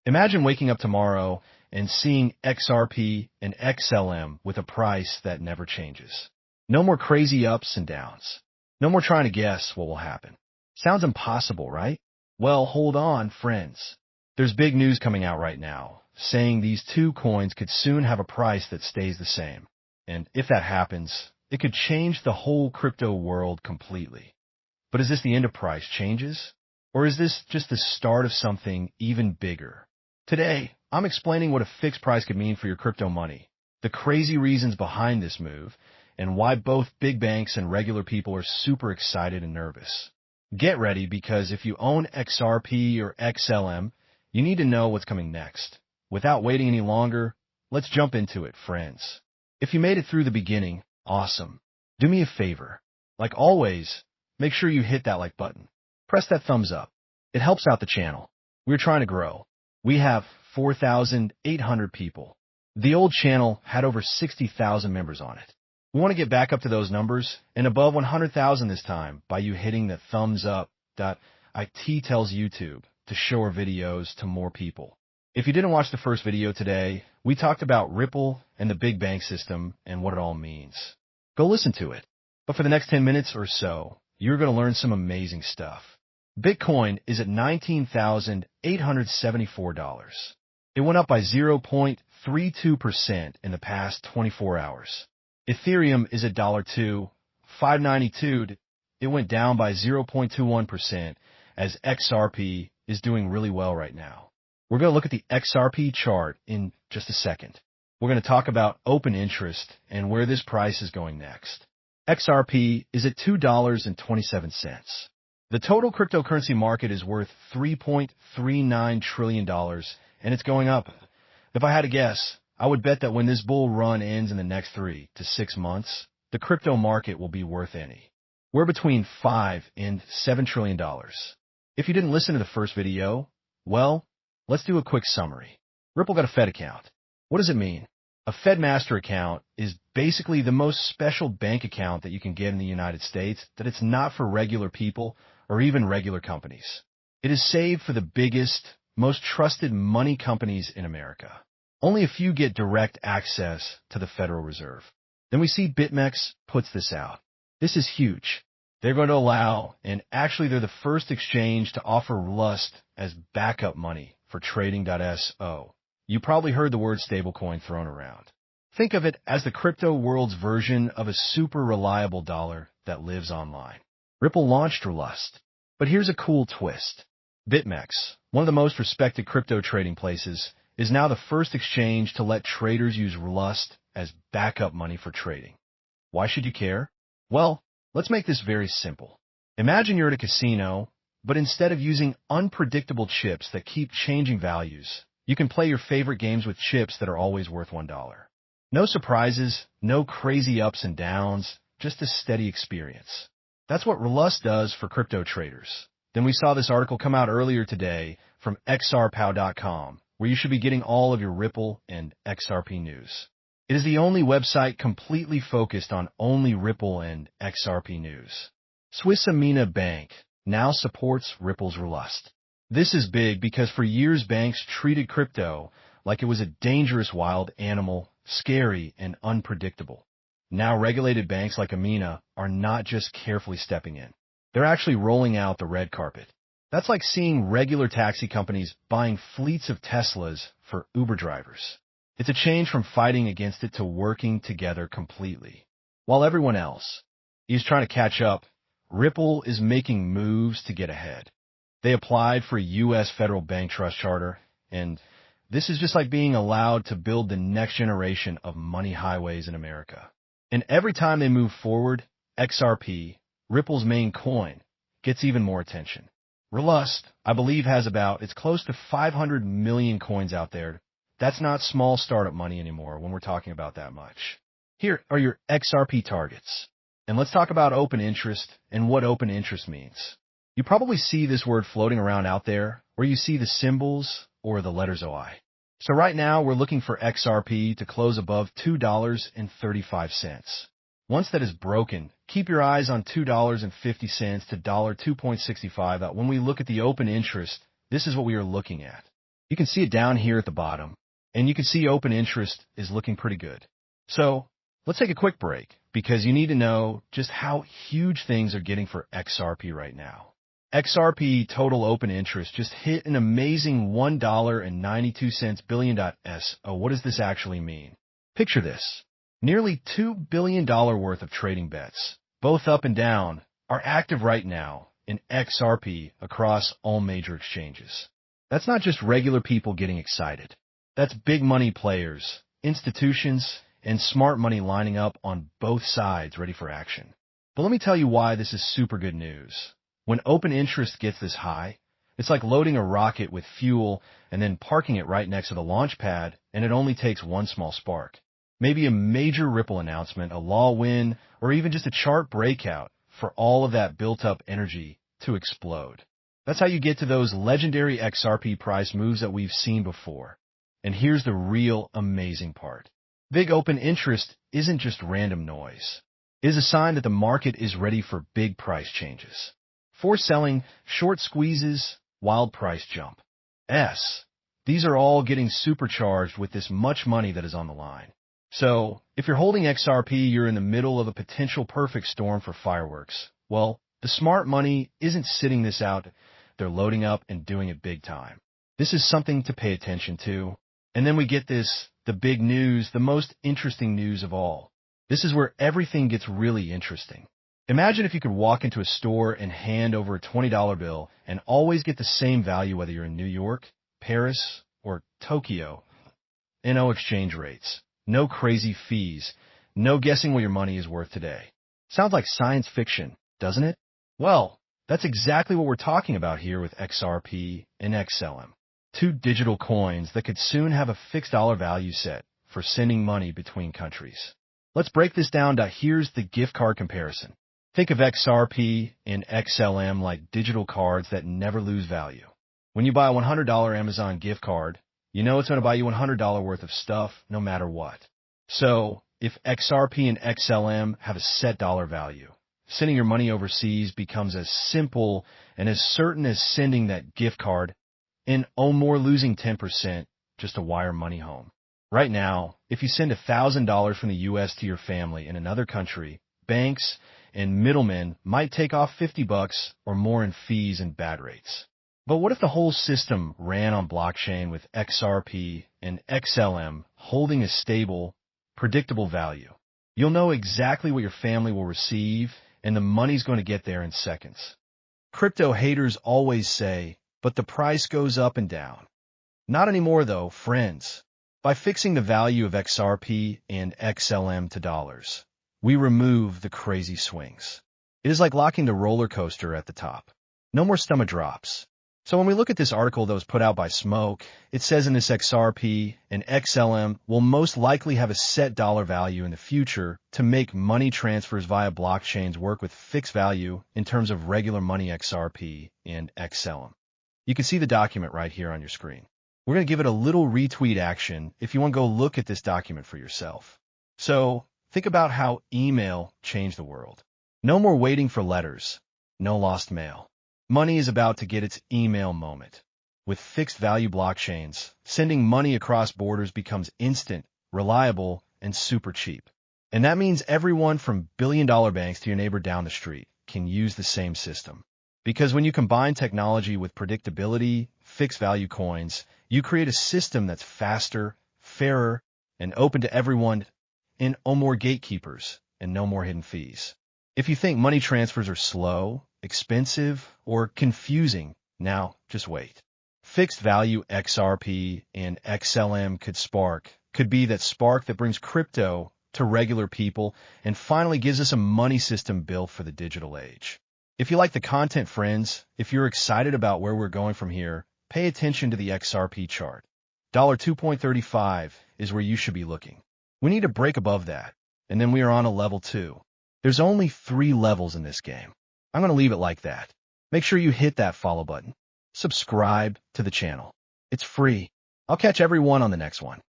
Imagine waking up tomorrow and seeing XRP and XLM with a price that never changes. No more crazy ups and downs. No more trying to guess what will happen. Sounds impossible, right? Well, hold on, friends. There's big news coming out right now, saying these two coins could soon have a price that stays the same. And if that happens, it could change the whole crypto world completely. But is this the end of price changes? Or is this just the start of something even bigger? Today, I'm explaining what a fixed price could mean for your crypto money, the crazy reasons behind this move, and why both big banks and regular people are super excited and nervous. Get ready, because if you own XRP or XLM, you need to know what's coming next. Without waiting any longer, let's jump into it, friends. If you made it through the beginning, awesome. Do me a favor. Like always, make sure you hit that like button. Press that thumbs up. It helps out the channel. We're trying to grow. We have 4,800 people. The old channel had over 60,000 members on it. We want to get back up to those numbers and above 100,000 this time by you hitting the thumbs up. It tells YouTube to show our videos to more people. If you didn't watch the first video today, we talked about Ripple and the big bank system and what it all means. Go listen to it. But for the next 10 minutes or so, you're going to learn some amazing stuff. Bitcoin is at $19,874. It went up by 0.32% in the past 24 hours. Ethereum is at $2,592. It went down by 0.21% as XRP is doing really well right now. We're going to look at the XRP chart in just a second. We're going to talk about open interest and where this price is going next. XRP is at $2.27. The total cryptocurrency market is worth $3.39 trillion, and it's going up. If I had to guess, I would bet that when this bull run ends in the next 3 to 6 months, the crypto market will be worth any. We're between $5 and $7 trillion. If you didn't listen to the first video, well, let's do a quick summary. Ripple got a Fed account. What does it mean? A Fed Master account is basically the most special bank account that you can get in the United States, that it's not for regular people or even regular companies. It is saved for the biggest, most trusted money companies in America. Only a few get direct access to the Federal Reserve. Then we see BitMEX puts this out. This is huge. They're going to allow, and actually they're the first exchange to offer Rust as backup money for trading.so. You probably heard the word stablecoin thrown around. Think of it as the crypto world's version of a super reliable dollar that lives online. Ripple launched Rust. But here's a cool twist. BitMEX, one of the most respected crypto trading places, is now the first exchange to let traders use Rust as backup money for trading. Why should you care? Well, let's make this very simple. Imagine you're at a casino, but instead of using unpredictable chips that keep changing values, you can play your favorite games with chips that are always worth $1. No surprises, no crazy ups and downs, just a steady experience. That's what Rust does for crypto traders. Then we saw this article come out earlier today from XRPow.com, where you should be getting all of your Ripple and XRP news. It is the only website completely focused on only Ripple and XRP news. Swiss Amina Bank now supports Ripple's Rust. This is big because for years banks treated crypto like it was a dangerous wild animal, scary and unpredictable. Now regulated banks like Amina are not just carefully stepping in. They're actually rolling out the red carpet. That's like seeing regular taxi companies buying fleets of Teslas for Uber drivers. It's a change from fighting against it to working together completely. While everyone else is trying to catch up, Ripple is making moves to get ahead. They applied for a U.S. federal bank trust charter, and this is just like being allowed to build the next generation of money highways in America. And every time they move forward, XRP, Ripple's main coin, gets even more attention. Rust, I believe, it's close to 500 million coins out there. That's not small startup money anymore when we're talking about that much. Here are your XRP targets. And let's talk about open interest and what open interest means. You probably see this word floating around out there, where you see the symbols or the letters OI. So right now, we're looking for XRP to close above $2.35. Once that is broken, keep your eyes on $2.50 to $2.65. When we look at the open interest, this is what we are looking at. You can see it down here at the bottom, and you can see open interest is looking pretty good. So let's take a quick break because you need to know just how huge things are getting for XRP right now. XRP total open interest just hit an amazing $1.92 billion. Oh, what does this actually mean? Picture this. Nearly $2 billion worth of trading bets, both up and down, are active right now in XRP across all major exchanges. That's not just regular people getting excited. That's big money players, institutions, and smart money lining up on both sides ready for action. But let me tell you why this is super good news. When open interest gets this high, it's like loading a rocket with fuel and then parking it right next to the launch pad, and it only takes one small spark. Maybe a major Ripple announcement, a law win, or even just a chart breakout for all of that built-up energy to explode. That's how you get to those legendary XRP price moves that we've seen before. And here's the real amazing part. Big open interest isn't just random noise. It is a sign that the market is ready for big price changes. Forced selling, short squeezes, wild price jump. These are all getting supercharged with this much money that is on the line. So, if you're holding XRP, you're in the middle of a potential perfect storm for fireworks. Well, the smart money isn't sitting this out. They're loading up and doing it big time. This is something to pay attention to. And then we get this, the big news, the most interesting news of all. This is where everything gets really interesting. Imagine if you could walk into a store and hand over a $20 bill and always get the same value whether you're in New York, Paris, or Tokyo. No exchange rates, no crazy fees, no guessing what your money is worth today. Sounds like science fiction, doesn't it? Well, that's exactly what we're talking about here with XRP and XLM. Two digital coins that could soon have a fixed dollar value set for sending money between countries. Let's break this down to here's the gift card comparison. Think of XRP and XLM like digital cards that never lose value. When you buy a $100 Amazon gift card, you know it's going to buy you $100 worth of stuff no matter what. So, if XRP and XLM have a set dollar value, sending your money overseas becomes as simple and as certain as sending that gift card and more losing 10% just to wire money home. Right now, if you send $1,000 from the U.S. to your family in another country, banks and middlemen might take off $50 or more in fees and bad rates. But what if the whole system ran on blockchain with XRP and XLM holding a stable, predictable value? You'll know exactly what your family will receive, and the money's going to get there in seconds. Crypto haters always say, but the price goes up and down. Not anymore though, friends. By fixing the value of XRP and XLM to dollars, we remove the crazy swings. It is like locking the roller coaster at the top. No more stomach drops. So when we look at this article that was put out by Smoke, it says in this XRP and XLM will most likely have a set dollar value in the future to make money transfers via blockchains work with fixed value in terms of regular money XRP and XLM. You can see the document right here on your screen. We're going to give it a little retweet action if you want to go look at this document for yourself. So, think about how email changed the world. No more waiting for letters. No lost mail. Money is about to get its email moment. With fixed value blockchains, sending money across borders becomes instant, reliable, and super cheap. And that means everyone from billion-dollar banks to your neighbor down the street can use the same system. Because when you combine technology with predictability, fixed value coins, you create a system that's faster, fairer, and open to everyone, and no more gatekeepers and no more hidden fees. If you think money transfers are slow, expensive, or confusing, now just wait. Fixed value XRP and XLM could be that spark that brings crypto to regular people and finally gives us a money system built for the digital age. If you like the content, friends, if you're excited about where we're going from here, pay attention to the XRP chart. $2.35 is where you should be looking. We need to break above that, and then we are on a level 2. There's only 3 levels in this game. I'm going to leave it like that. Make sure you hit that follow button. Subscribe to the channel. It's free. I'll catch everyone on the next one.